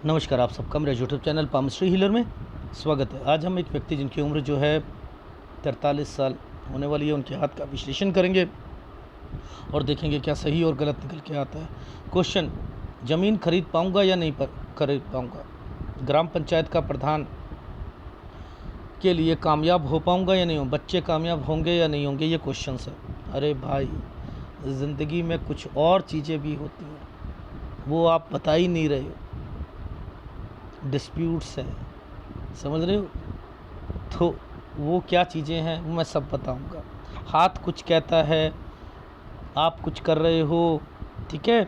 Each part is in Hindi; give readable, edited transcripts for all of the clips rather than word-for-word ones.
नमस्कार, आप सबका मेरे यूट्यूब चैनल पामस्ट्री हीलर में स्वागत है। आज हम एक व्यक्ति जिनकी उम्र जो है 43 साल होने वाली है, उनके हाथ का विश्लेषण करेंगे और देखेंगे क्या सही और गलत निकल के आता है। क्वेश्चन: ज़मीन खरीद पाऊंगा या नहीं खरीद पाऊंगा? ग्राम पंचायत का प्रधान के लिए कामयाब हो पाऊंगा या नहीं हो? बच्चे कामयाब होंगे या नहीं होंगे? ये क्वेश्चन है। अरे भाई, ज़िंदगी में कुछ और चीज़ें भी होती हैं, वो आप बता ही नहीं रहे हो। डिस्प्यूट्स हैं, समझ रहे हो? तो वो क्या चीज़ें हैं वो मैं सब बताऊंगा। हाथ कुछ कहता है, आप कुछ कर रहे हो, ठीक है।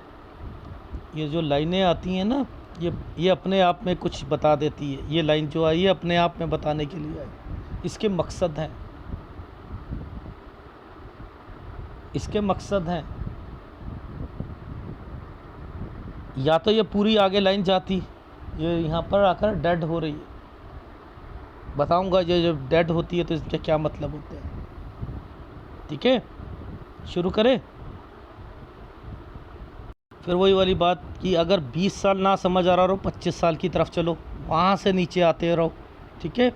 ये जो लाइनें आती हैं ना, ये अपने आप में कुछ बता देती है। ये लाइन जो आई है अपने आप में बताने के लिए आई। इसके मकसद हैं, इसके मकसद हैं। या तो ये पूरी आगे लाइन जाती, ये यहाँ पर आकर डेड हो रही है। बताऊंगा ये जब डेड होती है तो इसके क्या मतलब होते हैं, ठीक है। शुरू करें। फिर वही वाली बात कि अगर 20 साल ना समझ आ रहा हो, 25 साल की तरफ चलो, वहाँ से नीचे आते रहो, ठीक है।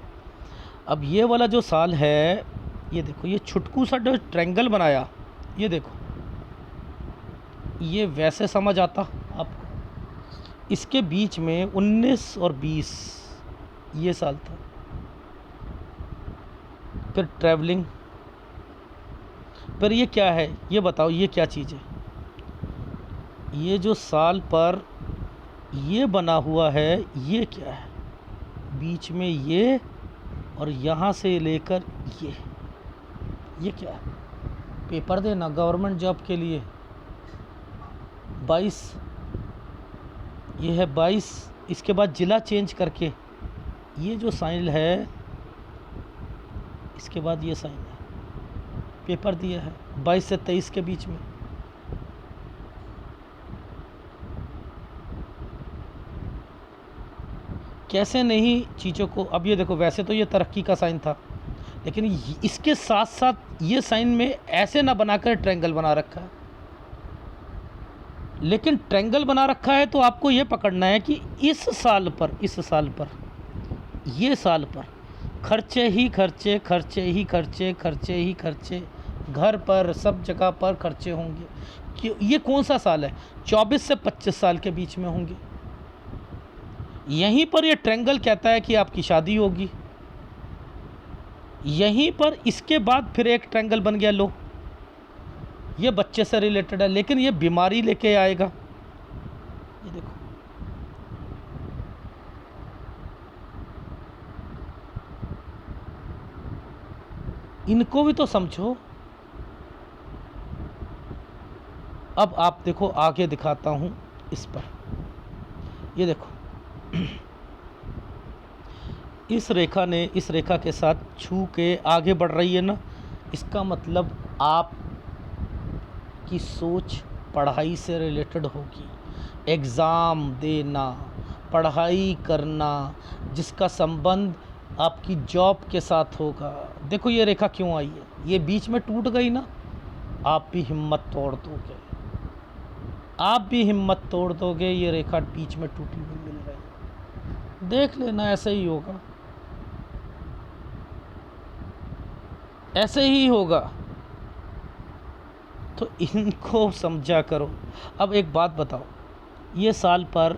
अब ये वाला जो साल है, ये देखो, ये छुटकू सा जो ट्रायंगल बनाया, ये देखो, ये वैसे समझ आता आपको। इसके बीच में 19 और 20 ये साल था। फिर ट्रैवलिंग, फिर ये क्या है ये बताओ, ये क्या चीज़ है? ये जो साल पर ये बना हुआ है, ये क्या है? बीच में ये और यहाँ से लेकर ये क्या है? पेपर देना गवर्नमेंट जॉब के लिए 22, ये है 22। इसके बाद ज़िला चेंज करके ये जो साइन है, इसके बाद ये साइन है, पेपर दिया है 22 से 23 के बीच में। कैसे नहीं चीज़ों को। अब ये देखो, वैसे तो ये तरक्की का साइन था, लेकिन इसके साथ साथ ये साइन में ऐसे ना बनाकर ट्रायंगल बना रखा है। लेकिन ट्रायंगल बना रखा है तो आपको ये पकड़ना है कि इस साल पर ये साल पर खर्चे ही खर्चे, खर्चे ही खर्चे, खर्चे ही खर्चे, घर पर सब जगह पर खर्चे होंगे। कि ये कौन सा साल है? 24 से 25 साल के बीच में होंगे। यहीं पर ये ट्रायंगल कहता है कि आपकी शादी होगी। यहीं पर इसके बाद फिर एक ट्रायंगल बन गया, लो, ये बच्चे से रिलेटेड है, लेकिन ये बीमारी लेके आएगा। ये देखो, इनको भी तो समझो। अब आप देखो, आगे दिखाता हूं इस पर। ये देखो, इस रेखा ने इस रेखा के साथ छू के आगे बढ़ रही है ना, इसका मतलब आप की सोच पढ़ाई से रिलेटेड होगी। एग्ज़ाम देना, पढ़ाई करना, जिसका संबंध आपकी जॉब के साथ होगा। देखो ये रेखा क्यों आई है, ये बीच में टूट गई ना, आप भी हिम्मत तोड़ दोगे, आप भी हिम्मत तोड़ दोगे। ये रेखा बीच में टूटी हुई मिल रही है, देख लेना, ऐसे ही होगा, ऐसे ही होगा। तो इनको समझा करो। अब एक बात बताओ, ये साल पर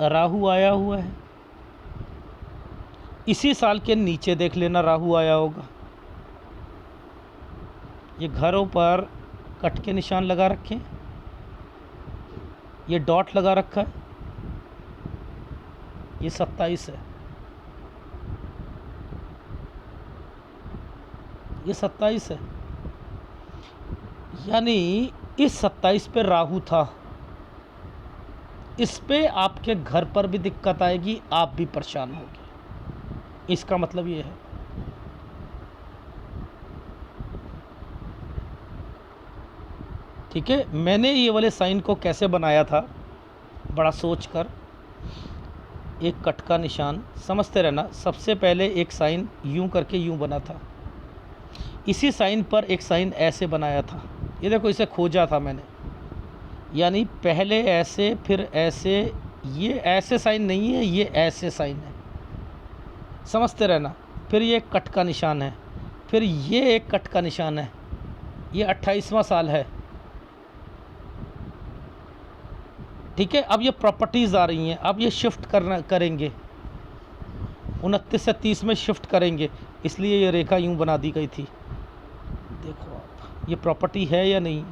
राहु आया हुआ है, इसी साल के नीचे देख लेना राहु आया होगा। ये घरों पर कट के निशान लगा रखे, ये डॉट लगा रखा है, ये 27 है, ये 27 है। यानी इस 27 पे राहु था। इस पे आपके घर पर भी दिक्कत आएगी, आप भी परेशान होंगे। इसका मतलब ये है। ठीक है, मैंने ये वाले साइन को कैसे बनाया था, बड़ा सोच कर। एक कट का निशान, समझते रहना। सबसे पहले एक साइन यूं करके यूं बना था, इसी साइन पर एक साइन ऐसे बनाया था। ये देखो, इसे खोजा था मैंने, यानी पहले ऐसे, फिर ऐसे, ये ऐसे साइन नहीं है, ये ऐसे साइन है, समझते रहना। फिर ये एक कट का निशान है, फिर ये एक कट का निशान है, ये 28वां साल है, ठीक है। अब ये प्रॉपर्टीज़ आ रही हैं, अब ये शिफ्ट करेंगे 29 से 30 में शिफ्ट करेंगे, इसलिए ये रेखा यूं बना दी गई थी। देखो आप, ये प्रॉपर्टी है या नहीं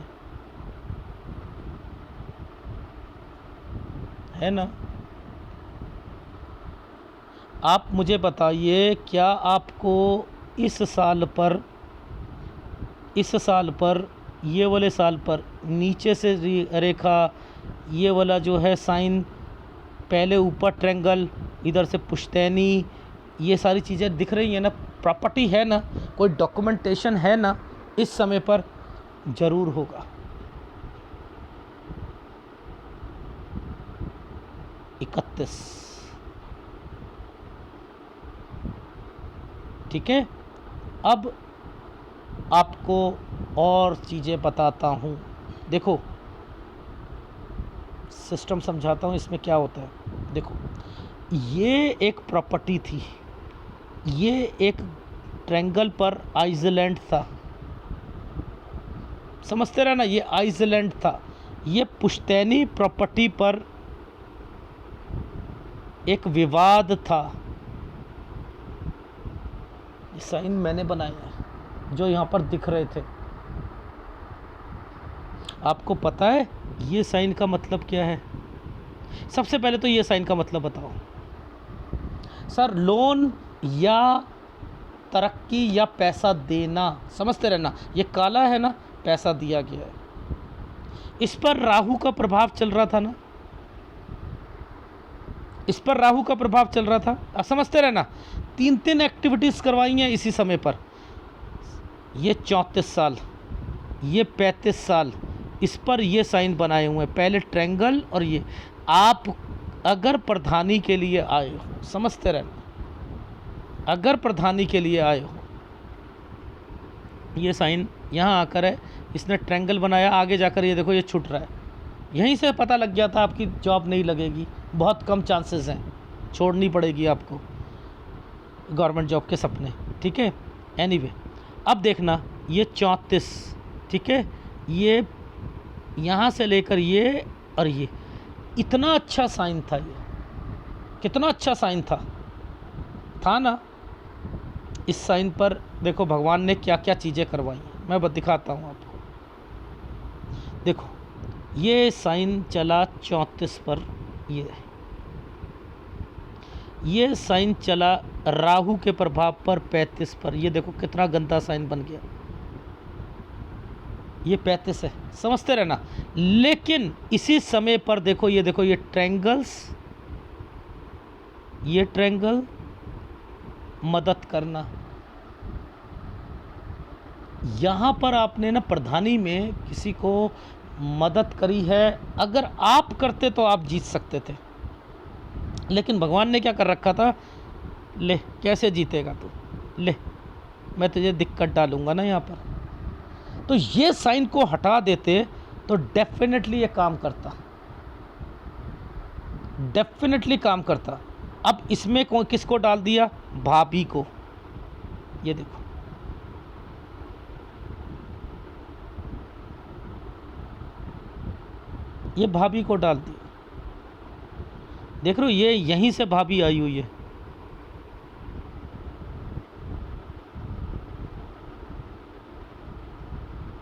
है ना? आप मुझे बताइए, क्या आपको इस साल पर ये वाले साल पर नीचे से रेखा, ये वाला जो है साइन, पहले ऊपर ट्रायंगल, इधर से पुश्तैनी, ये सारी चीज़ें दिख रही हैं ना? प्रॉपर्टी है ना? कोई डॉक्यूमेंटेशन है ना? इस समय पर ज़रूर होगा। 31, ठीक है। अब आपको और चीज़ें बताता हूँ, देखो सिस्टम समझाता हूँ इसमें क्या होता है। देखो, ये एक प्रॉपर्टी थी, ये एक ट्रायंगल पर आइसलैंड था, समझते रहना, ये आइसलैंड था। ये पुश्तैनी प्रॉपर्टी पर एक विवाद था। ये साइन मैंने बनाए हैं जो यहाँ पर दिख रहे थे। आपको पता है ये साइन का मतलब क्या है? सबसे पहले तो ये साइन का मतलब बताओ सर। लोन या तरक्की या पैसा देना, समझते रहना, ये काला है ना, पैसा दिया गया है। इस पर राहु का प्रभाव चल रहा था ना, इस पर राहु का प्रभाव चल रहा था, आप समझते रहना। 3 एक्टिविटीज़ करवाई हैं इसी समय पर। ये 34 साल, ये 35 साल, इस पर ये साइन बनाए हुए हैं, पहले ट्रायंगल और ये। आप अगर प्रधानी के लिए आए हो, समझते रहना, अगर प्रधानी के लिए आए हो, ये साइन यहाँ आकर है, इसने ट्रायंगल बनाया, आगे जाकर ये देखो ये छूट रहा है। यहीं से पता लग गया था आपकी जॉब नहीं लगेगी, बहुत कम चांसेस हैं, छोड़नी पड़ेगी आपको गवर्नमेंट जॉब के सपने, ठीक है। एनीवे, अब देखना ये 34, ठीक है, ये यहाँ से लेकर ये और ये, इतना अच्छा साइन था, ये कितना अच्छा साइन था ना। इस साइन पर देखो भगवान ने क्या क्या चीज़ें करवाई हैं, मैं दिखाता हूँ आपको। देखो ये साइन चला 34 पर, ये साइन चला राहु के प्रभाव पर 35 पर, ये देखो कितना गंदा साइन बन गया, ये 35 है, समझते रहना। लेकिन इसी समय पर देखो, ये देखो ये ट्रायंगल्स, ये ट्रायंगल मदद करना, यहाँ पर आपने ना प्रधानी में किसी को मदद करी है। अगर आप करते तो आप जीत सकते थे, लेकिन भगवान ने क्या कर रखा था, ले कैसे जीतेगा तू, ले मैं तुझे दिक्कत डालूंगा ना यहाँ पर। तो ये साइन को हटा देते तो डेफिनेटली ये काम करता, डेफिनेटली काम करता। अब इसमें किसको डाल दिया, भाभी को, ये देखो ये भाभी को डाल दिया, देख रहे हो, ये यहीं से भाभी आई हुई है।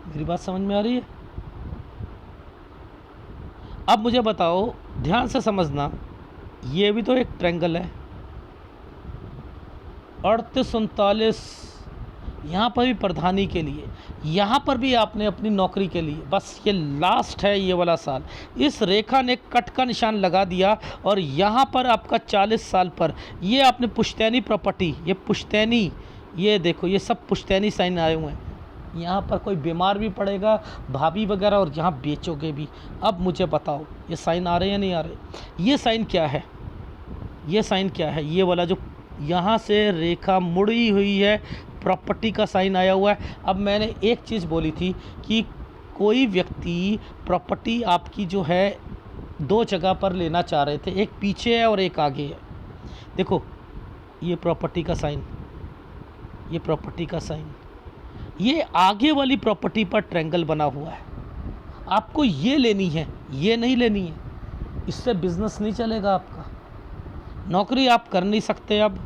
मेरी बात समझ में आ रही है? अब मुझे बताओ, ध्यान से समझना, ये भी तो एक ट्रायंगल है, 38-39, यहाँ पर भी प्रधानी के लिए, यहाँ पर भी आपने अपनी नौकरी के लिए, बस ये लास्ट है ये वाला साल। इस रेखा ने कट का निशान लगा दिया और यहाँ पर आपका 40 साल पर ये आपने पुश्तैनी प्रॉपर्टी, ये पुश्तैनी, ये देखो ये सब पुश्तैनी साइन आए हुए हैं। यहाँ पर कोई बीमार भी पड़ेगा, भाभी वगैरह, और यहाँ बेचोगे भी। अब मुझे बताओ ये साइन आ रहे हैं या नहीं आ रहे? ये साइन क्या है, ये साइन क्या है? ये वाला जो यहाँ से रेखा मुड़ी हुई है, प्रॉपर्टी का साइन आया हुआ है। अब मैंने एक चीज़ बोली थी कि कोई व्यक्ति प्रॉपर्टी आपकी जो है दो जगह पर लेना चाह रहे थे, एक पीछे है और एक आगे है। देखो ये प्रॉपर्टी का साइन, ये प्रॉपर्टी का साइन, ये आगे वाली प्रॉपर्टी पर ट्रायंगल बना हुआ है। आपको ये लेनी है, ये नहीं लेनी है, इससे बिजनेस नहीं चलेगा आपका, नौकरी आप कर नहीं सकते अब,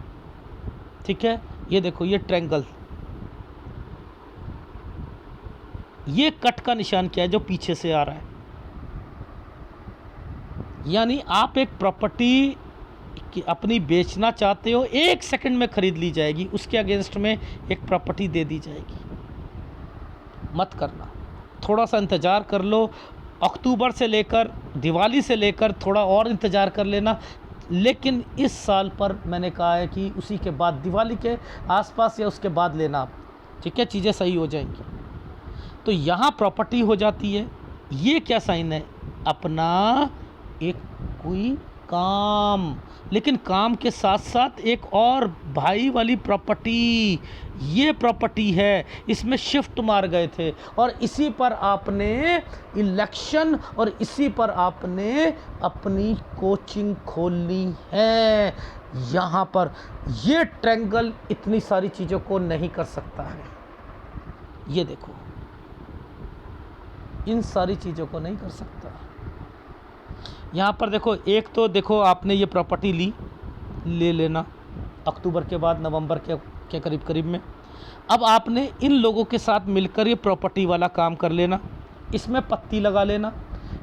ठीक है। ये देखो ये ट्रायंगल, ये कट का निशान क्या है जो पीछे से आ रहा है, यानी आप एक प्रॉपर्टी अपनी बेचना चाहते हो, 1 सेकंड में खरीद ली जाएगी, उसके अगेंस्ट में एक प्रॉपर्टी दे दी जाएगी। मत करना, थोड़ा सा इंतज़ार कर लो, अक्टूबर से लेकर दिवाली से लेकर थोड़ा और इंतज़ार कर लेना। लेकिन इस साल पर मैंने कहा है कि उसी के बाद, दिवाली के आसपास या उसके बाद लेना आप, ठीक है, चीज़ें सही हो जाएंगी। तो यहाँ प्रॉपर्टी हो जाती है। ये क्या साइन है? अपना एक कोई काम, लेकिन काम के साथ साथ एक और भाई वाली प्रॉपर्टी, ये प्रॉपर्टी है, इसमें शिफ्ट मार गए थे और इसी पर आपने इलेक्शन और इसी पर आपने अपनी कोचिंग खोलनी है। यहाँ पर ये ट्रायंगल इतनी सारी चीज़ों को नहीं कर सकता है। ये देखो, इन सारी चीज़ों को नहीं कर सकता। यहाँ पर देखो, एक तो देखो आपने ये प्रॉपर्टी ले लेना अक्टूबर के बाद, नवंबर के करीब करीब में। अब आपने इन लोगों के साथ मिलकर ये प्रॉपर्टी वाला काम कर लेना, इसमें पत्ती लगा लेना,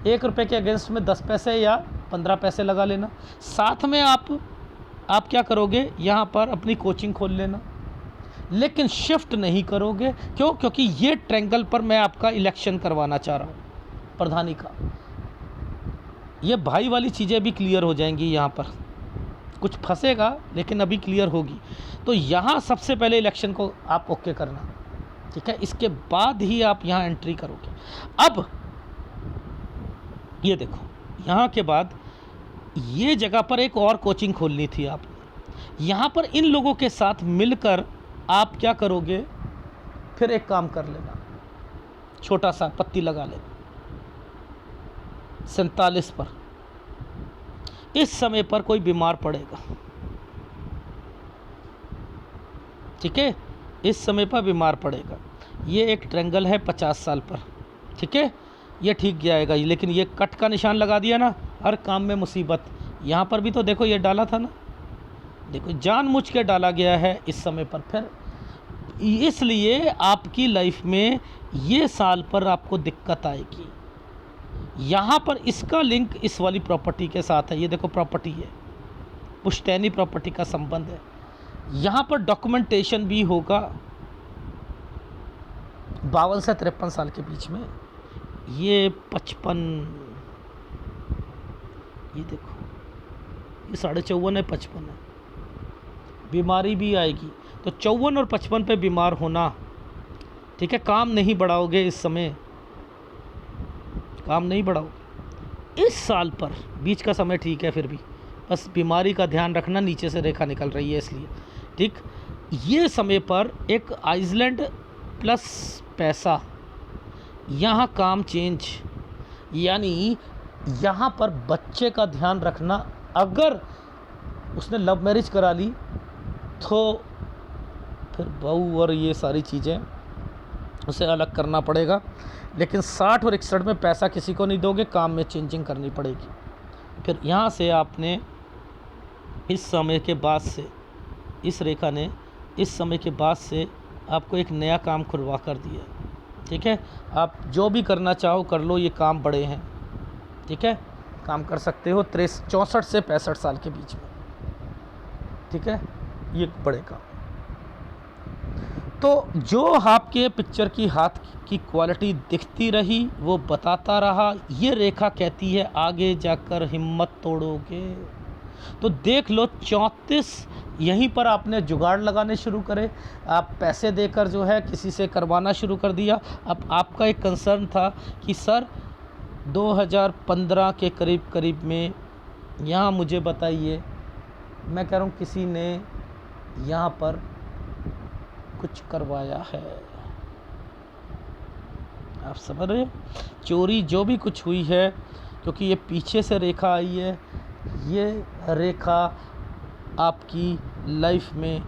1 रुपये के अगेंस्ट में 10 पैसे या 15 पैसे लगा लेना। साथ में आप क्या करोगे, यहाँ पर अपनी कोचिंग खोल लेना, लेकिन शिफ्ट नहीं करोगे। क्यों? क्योंकि ये ट्रायंगल पर मैं आपका इलेक्शन करवाना चाह रहा हूँ, प्रधानी का। ये भाई वाली चीज़ें भी क्लियर हो जाएंगी, यहाँ पर कुछ फंसेगा लेकिन अभी क्लियर होगी। तो यहाँ सबसे पहले इलेक्शन को आप ओके करना, ठीक है, इसके बाद ही आप यहाँ एंट्री करोगे। अब ये देखो, यहाँ के बाद ये जगह पर एक और कोचिंग खोलनी थी आपने। यहाँ पर इन लोगों के साथ मिलकर आप क्या करोगे, फिर एक काम कर लेना, छोटा सा पत्ती लगा लेना 47 पर। इस समय पर कोई बीमार पड़ेगा, ठीक है, इस समय पर बीमार पड़ेगा। ये एक ट्रायंगल है 50 साल पर, ठीक है, ये ठीक जाएगा। लेकिन ये कट का निशान लगा दिया ना, हर काम में मुसीबत। यहाँ पर भी तो देखो ये डाला था ना, देखो जानबूझ के डाला गया है इस समय पर। फिर इसलिए आपकी लाइफ में ये साल पर आपको दिक्कत आएगी। यहाँ पर इसका लिंक इस वाली प्रॉपर्टी के साथ है। ये देखो प्रॉपर्टी है, पुश्तैनी प्रॉपर्टी का संबंध है। यहाँ पर डॉक्यूमेंटेशन भी होगा 52 से 53 साल के बीच में। ये 55, ये देखो ये 54.5 है, 55 है। बीमारी भी आएगी तो 54 और 55 पे बीमार होना, ठीक है। काम नहीं बढ़ाओगे इस समय, काम नहीं बढ़ाओगे इस साल पर। बीच का समय ठीक है, फिर भी बस बीमारी का ध्यान रखना, नीचे से रेखा निकल रही है इसलिए, ठीक। ये समय पर एक आइसलैंड प्लस पैसा, यहाँ काम चेंज, यानी यहाँ पर बच्चे का ध्यान रखना। अगर उसने लव मैरिज करा ली तो फिर बहू और ये सारी चीज़ें उसे अलग करना पड़ेगा। लेकिन 60 और 61 में पैसा किसी को नहीं दोगे, काम में चेंजिंग करनी पड़ेगी। फिर यहाँ से आपने इस समय के बाद से, इस रेखा ने इस समय के बाद से आपको एक नया काम खुलवा कर दिया, ठीक है। आप जो भी करना चाहो कर लो, ये काम बड़े हैं, ठीक है, काम कर सकते हो 64 से 65 साल के बीच में, ठीक है, ये बड़े काम। तो जो आपके पिक्चर की हाथ की क्वालिटी दिखती रही वो बताता रहा। ये रेखा कहती है आगे जाकर हिम्मत तोड़ोगे तो देख लो 34 यहीं पर आपने जुगाड़ लगाने शुरू करे, आप पैसे देकर जो है किसी से करवाना शुरू कर दिया। अब आपका एक कंसर्न था कि सर 2015 के करीब करीब में, यहाँ मुझे बताइए, मैं कह रहा हूँ किसी ने यहाँ पर कुछ करवाया है, आप समझ रहे हो, चोरी जो भी कुछ हुई है क्योंकि ये पीछे से रेखा आई है। ये रेखा आपकी लाइफ में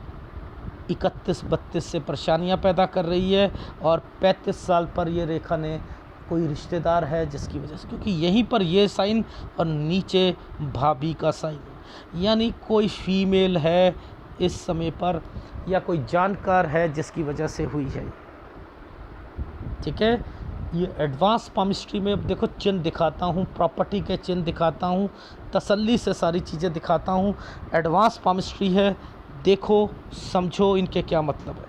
31-32 से परेशानियां पैदा कर रही है, और 35 साल पर ये रेखा ने कोई रिश्तेदार है जिसकी वजह से, क्योंकि यहीं पर ये साइन और नीचे भाभी का साइन, यानी कोई फीमेल है इस समय पर, या कोई जानकार है जिसकी वजह से हुई है। ठीक है, ये एडवांस पामिस्ट्री में अब देखो चिन्ह दिखाता हूँ, प्रॉपर्टी के चिन्ह दिखाता हूँ, तसल्ली से सारी चीज़ें दिखाता हूँ। एडवांस पामिस्ट्री है, देखो समझो इनके क्या मतलब है।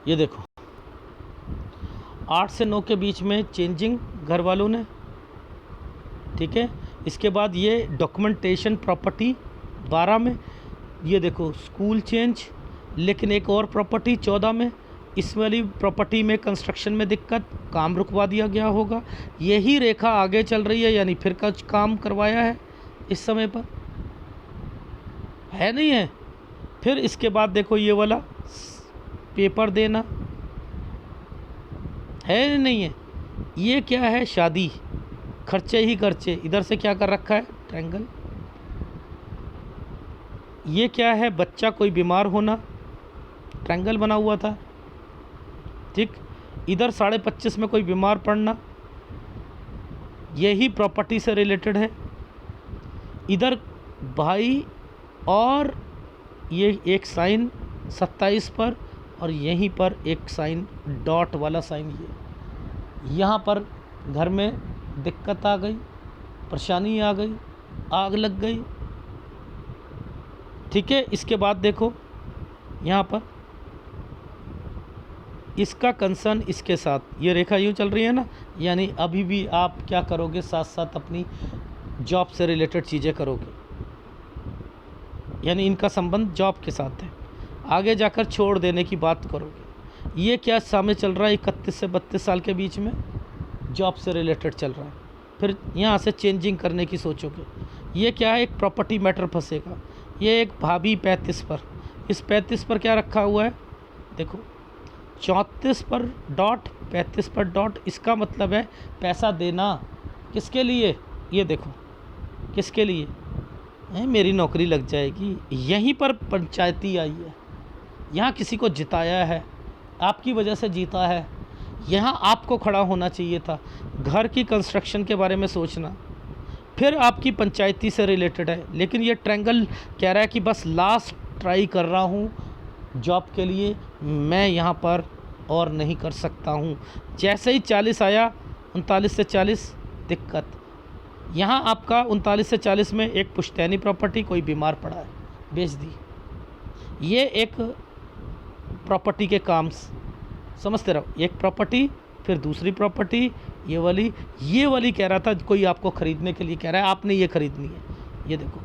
ये देखो 8 से 9 के बीच में चेंजिंग घर वालों ने, ठीक है। इसके बाद ये डॉक्यूमेंटेशन प्रॉपर्टी 12 में, ये देखो स्कूल चेंज, लेकिन एक और प्रॉपर्टी 14 में, इस वाली प्रॉपर्टी में कंस्ट्रक्शन में दिक्कत, काम रुकवा दिया गया होगा। यही रेखा आगे चल रही है, यानी फिर कुछ काम करवाया है इस समय पर, है नहीं है। फिर इसके बाद देखो ये वाला पेपर देना है नहीं है। ये क्या है, शादी, खर्चे ही खर्चे। इधर से क्या कर रखा है, ट्रायंगल। ये क्या है, बच्चा कोई बीमार होना, ट्रायंगल बना हुआ था, ठीक। इधर 25.5 में कोई बीमार पड़ना, यही प्रॉपर्टी से रिलेटेड है। इधर भाई, और ये एक साइन 27 पर, और यहीं पर एक साइन डॉट वाला साइन, ये यहाँ पर घर में दिक्कत आ गई, परेशानी आ गई, आग लग गई, ठीक है। इसके बाद देखो यहाँ पर इसका कंसर्न इसके साथ, ये रेखा यूँ चल रही है ना, यानी अभी भी आप क्या करोगे, साथ साथ अपनी जॉब से रिलेटेड चीज़ें करोगे, यानी इनका संबंध जॉब के साथ है। आगे जाकर छोड़ देने की बात करोगे। ये क्या सामने चल रहा है, 31 से 32 साल के बीच में जॉब से रिलेटेड चल रहा है। फिर यहाँ से चेंजिंग करने की सोचोगे। ये क्या है, एक प्रॉपर्टी मैटर फंसेगा। ये एक भाभी 35 पर, इस 35 पर क्या रखा हुआ है, देखो 34 पर डॉट, 35 पर डॉट। इसका मतलब है पैसा देना, किसके लिए, ये देखो किसके लिए है, मेरी नौकरी लग जाएगी। यहीं पर पंचायती आई है, यहाँ किसी को जिताया है, आपकी वजह से जीता है, यहाँ आपको खड़ा होना चाहिए था। घर की कंस्ट्रक्शन के बारे में सोचना, फिर आपकी पंचायती से रिलेटेड है। लेकिन ये ट्रायंगल कह रहा है कि बस लास्ट ट्राई कर रहा हूँ जॉब के लिए, मैं यहाँ पर और नहीं कर सकता हूँ। जैसे ही 40 आया, 39 से 40 दिक्कत। यहाँ आपका 39 से 40 में एक पुश्तैनी प्रॉपर्टी, कोई बीमार पड़ा है, बेच दी। ये एक प्रॉपर्टी के काम समझते रहो, एक प्रॉपर्टी फिर दूसरी प्रॉपर्टी, ये वाली कह रहा था कोई आपको ख़रीदने के लिए कह रहा है, आपने ये ख़रीदनी है। ये देखो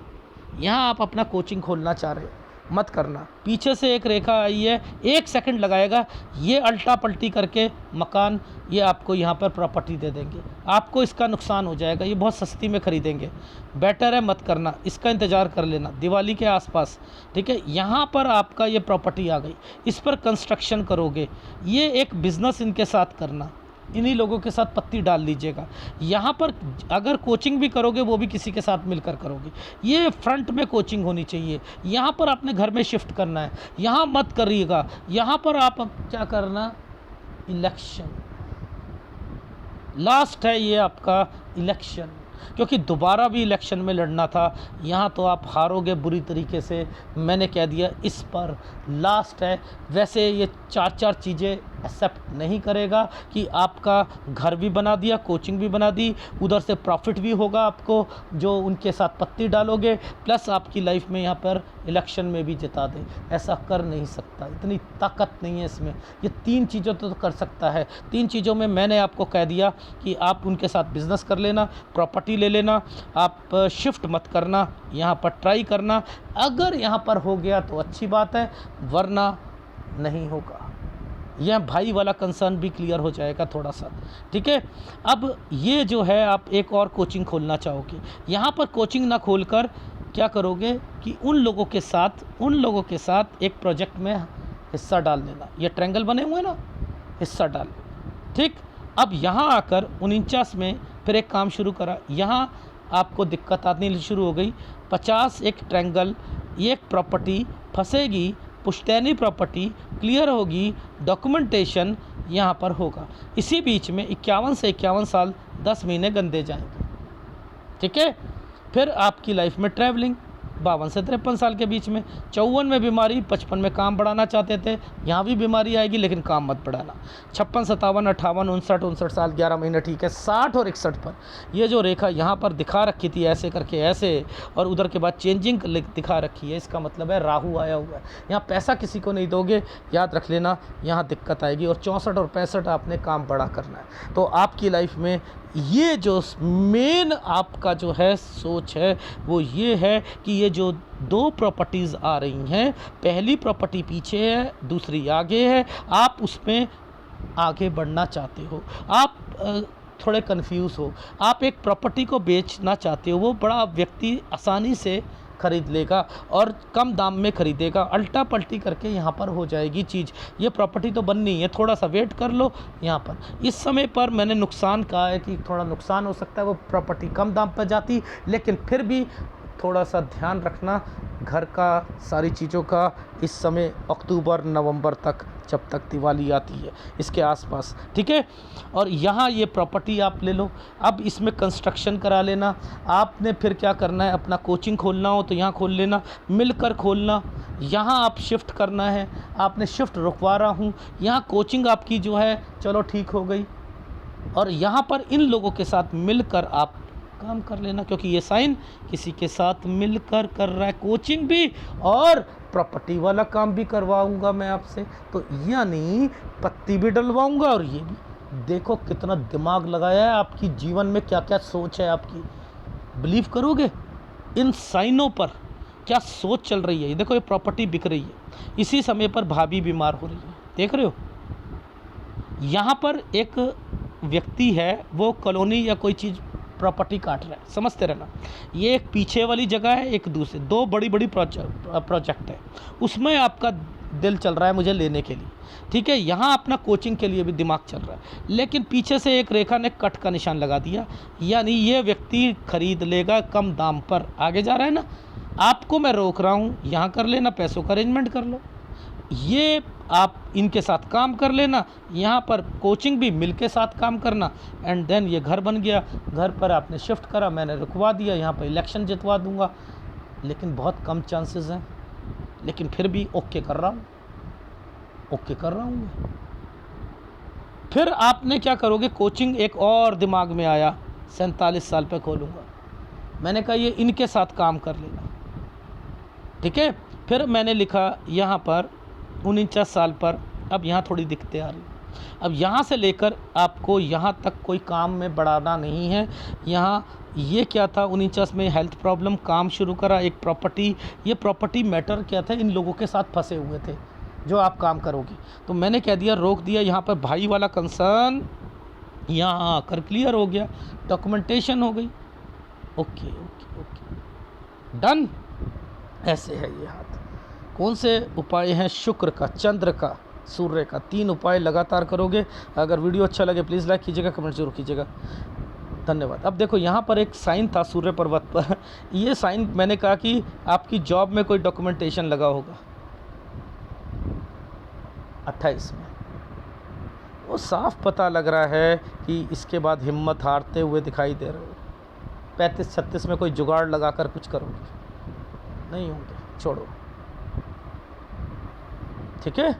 यहाँ आप अपना कोचिंग खोलना चाह रहे हो, मत करना। पीछे से एक रेखा आई है, 1 सेकंड लगाएगा, ये अल्टा पल्टी करके मकान, ये आपको यहाँ पर प्रॉपर्टी दे देंगे, आपको इसका नुकसान हो जाएगा। ये बहुत सस्ती में ख़रीदेंगे, बेटर है मत करना, इसका इंतज़ार कर लेना दिवाली के आसपास, ठीक है। यहाँ पर आपका ये प्रॉपर्टी आ गई, इस पर कंस्ट्रक्शन करोगे। ये एक बिज़नेस इनके साथ करना, इन्हीं लोगों के साथ पत्ती डाल लीजिएगा। यहाँ पर अगर कोचिंग भी करोगे वो भी किसी के साथ मिलकर करोगे। ये फ्रंट में कोचिंग होनी चाहिए। यहाँ पर आपने घर में शिफ्ट करना है, यहाँ मत करिएगा। यहाँ पर आप क्या करना, इलेक्शन लास्ट है ये आपका इलेक्शन, क्योंकि दोबारा भी इलेक्शन में लड़ना था। यहाँ तो आप हारोगे बुरी तरीके से, मैंने कह दिया इस पर लास्ट है। वैसे ये 4 चीज़ें एक्सेप्ट नहीं करेगा कि आपका घर भी बना दिया, कोचिंग भी बना दी, उधर से प्रॉफिट भी होगा आपको जो उनके साथ पत्ती डालोगे, प्लस आपकी लाइफ में यहाँ पर इलेक्शन में भी जिता दे। ऐसा कर नहीं सकता, इतनी ताकत नहीं है इसमें। ये 3 चीज़ों तो कर सकता है। 3 चीज़ों में मैंने आपको कह दिया कि आप उनके साथ बिजनेस कर लेना, प्रॉपर्टी ले लेना, आप शिफ्ट मत करना, यहाँ पर ट्राई करना। अगर यहाँ पर हो गया तो अच्छी बात है, वरना नहीं होगा। यह भाई वाला कंसर्न भी क्लियर हो जाएगा थोड़ा सा, ठीक है। अब ये जो है आप एक और कोचिंग खोलना चाहोगे, यहाँ पर कोचिंग ना खोलकर क्या करोगे कि उन लोगों के साथ एक प्रोजेक्ट में हिस्सा डाल देना। ये ट्रायंगल बने हुए ना, हिस्सा डाल, ठीक। अब यहाँ आकर 49 में फिर एक काम शुरू करा, यहाँ आपको दिक्कत आनी शुरू हो गई। 50 एक ट्रायंगल, ये एक प्रॉपर्टी फंसेगी, पुश्तैनी प्रॉपर्टी क्लियर होगी, डॉक्यूमेंटेशन यहाँ पर होगा। इसी बीच में 51 से 51 साल 10 महीने गंदे जाएंगे। ठीक है। फिर आपकी लाइफ में ट्रैवलिंग 52 से 53 साल के बीच में, 54 में बीमारी, 55 में काम बढ़ाना चाहते थे, यहाँ भी बीमारी आएगी लेकिन काम मत बढ़ाना। 56, 57, 58, 59 साल 11 महीने ठीक है। 60 और 61 पर ये जो रेखा यहाँ पर दिखा रखी थी ऐसे करके ऐसे, और उधर के बाद चेंजिंग दिखा रखी है, इसका मतलब है राहु आया हुआ है। यहाँ पैसा किसी को नहीं दोगे, याद रख लेना, यहाँ दिक्कत आएगी। और 64 और 65 आपने काम बड़ा करना है। तो आपकी लाइफ में ये जो मेन आपका जो है सोच है वो ये है कि ये जो 2 प्रॉपर्टीज़ आ रही हैं, पहली प्रॉपर्टी पीछे है, दूसरी आगे है, आप उसमें आगे बढ़ना चाहते हो, आप थोड़े कंफ्यूज हो, आप एक प्रॉपर्टी को बेचना चाहते हो, वो बड़ा व्यक्ति आसानी से खरीद लेगा और कम दाम में खरीदेगा, अल्टा पल्टी करके यहाँ पर हो जाएगी चीज़। ये प्रॉपर्टी तो बननी है, थोड़ा सा वेट कर लो। यहाँ पर इस समय पर मैंने नुकसान कहा है कि थोड़ा नुकसान हो सकता है, वो प्रॉपर्टी कम दाम पर जाती, लेकिन फिर भी थोड़ा सा ध्यान रखना घर का, सारी चीज़ों का। इस समय अक्टूबर नवंबर तक, जब तक दिवाली आती है, इसके आसपास, ठीक है। और यहाँ ये प्रॉपर्टी आप ले लो, अब इसमें कंस्ट्रक्शन करा लेना। आपने फिर क्या करना है, अपना कोचिंग खोलना हो तो यहाँ खोल लेना, मिलकर खोलना। यहाँ आप शिफ्ट करना है, आपने शिफ्ट रुकवा रहा हूँ, यहाँ कोचिंग आपकी जो है चलो ठीक हो गई, और यहाँ पर इन लोगों के साथ मिलकर आप काम कर लेना, क्योंकि ये साइन किसी के साथ मिलकर कर रहा है, कोचिंग भी और प्रॉपर्टी वाला काम भी करवाऊंगा मैं आपसे, तो यानी पत्ती भी डलवाऊंगा और ये भी। देखो कितना दिमाग लगाया है, आपकी जीवन में क्या क्या सोच है आपकी, बिलीव करोगे इन साइनों पर क्या सोच चल रही है। ये देखो, ये प्रॉपर्टी बिक रही है, इसी समय पर भाभी बीमार हो रही है, देख रहे हो। यहाँ पर एक व्यक्ति है, वो कॉलोनी या कोई चीज़ प्रॉपर्टी काट रहा है, समझते रहना। ये एक पीछे वाली जगह है, एक दूसरे, 2 बड़ी बड़ी प्रोजेक्ट है, उसमें आपका दिल चल रहा है मुझे लेने के लिए, ठीक है। यहाँ अपना कोचिंग के लिए भी दिमाग चल रहा है, लेकिन पीछे से एक रेखा ने कट का निशान लगा दिया, यानी ये व्यक्ति खरीद लेगा कम दाम पर, आगे जा रहा है ना। आपको मैं रोक रहा हूँ, यहाँ कर लेना, पैसों का अरेंजमेंट कर लो, ये आप इनके साथ काम कर लेना, यहाँ पर कोचिंग भी मिल के साथ काम करना, एंड देन ये घर बन गया। घर पर आपने शिफ्ट करा, मैंने रुकवा दिया, यहाँ पर इलेक्शन जितवा दूंगा, लेकिन बहुत कम चांसेस हैं, लेकिन फिर भी ओके कर रहा हूँ, ओके कर रहा हूँ। फिर आपने क्या करोगे, कोचिंग एक और दिमाग में आया, 47 साल पे खोलूँगा, मैंने कहा ये इनके साथ काम कर लेना, ठीक है। फिर मैंने लिखा यहाँ पर 49 साल पर, अब यहाँ थोड़ी दिक्कतें आ रही, अब यहाँ से लेकर आपको यहाँ तक कोई काम में बढ़ाना नहीं है। यहाँ ये क्या था, 49 में हेल्थ प्रॉब्लम, काम शुरू करा, एक प्रॉपर्टी, ये प्रॉपर्टी मैटर क्या था, इन लोगों के साथ फंसे हुए थे जो आप काम करोगे, तो मैंने कह दिया, रोक दिया। यहाँ पर भाई वाला कंसर्न यहाँ आकर क्लियर हो गया, डॉक्यूमेंटेशन हो गई, ओके ओके ओके डन। ऐसे है ये हाथ। कौन से उपाय हैं, शुक्र का, चंद्र का, सूर्य का, 3 उपाय लगातार करोगे। अगर वीडियो अच्छा लगे प्लीज़ लाइक कीजिएगा, कमेंट जरूर कीजिएगा, धन्यवाद। अब देखो यहाँ पर एक साइन था सूर्य पर्वत पर, ये साइन मैंने कहा कि आपकी जॉब में कोई डॉक्यूमेंटेशन लगा होगा 28 में, वो साफ पता लग रहा है कि इसके बाद हिम्मत हारते हुए दिखाई दे रहे हो। 35-36 में कोई जुगाड़ लगाकर कुछ करोगे, नहीं होंगे, छोड़ो, ठीक है।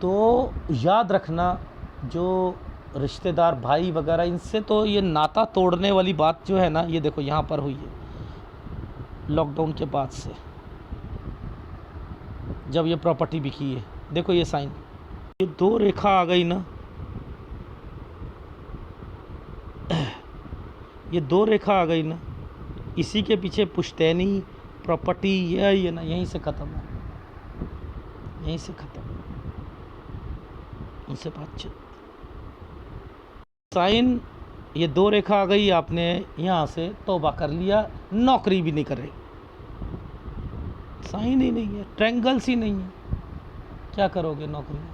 तो याद रखना, जो रिश्तेदार भाई वगैरह, इनसे तो ये नाता तोड़ने वाली बात जो है ना, ये देखो यहाँ पर हुई है लॉकडाउन के बाद से, जब ये प्रॉपर्टी बिकी है। देखो ये साइन, ये 2 रेखा आ गई ना, ये 2 रेखा आ गई ना, इसी के पीछे पुश्तैनी प्रॉपर्टी, ये ना, यहीं से ख़त्म है, यहीं से ख़त्म, उनसे बातचीत। साइन, ये 2 रेखा आ गई, आपने यहाँ से तौबा कर लिया, नौकरी भी नहीं कर रही, साइन ही नहीं है, ट्रायंगल्स ही नहीं है, क्या करोगे नौकरी में,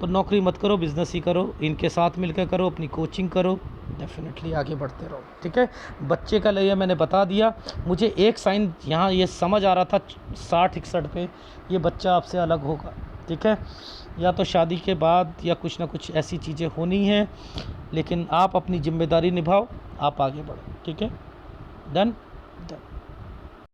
तो नौकरी मत करो, बिज़नेस ही करो, इनके साथ मिलकर करो, अपनी कोचिंग करो, डेफिनेटली आगे बढ़ते रहो। ठीक है, बच्चे का लिए मैंने बता दिया। मुझे एक साइन यहाँ ये समझ आ रहा था 60-61 पे, ये बच्चा आपसे अलग होगा। ठीक है, या तो शादी के बाद या कुछ ना कुछ ऐसी चीज़ें होनी हैं, लेकिन आप अपनी जिम्मेदारी निभाओ, आप आगे बढ़ो। ठीक है, डन डन।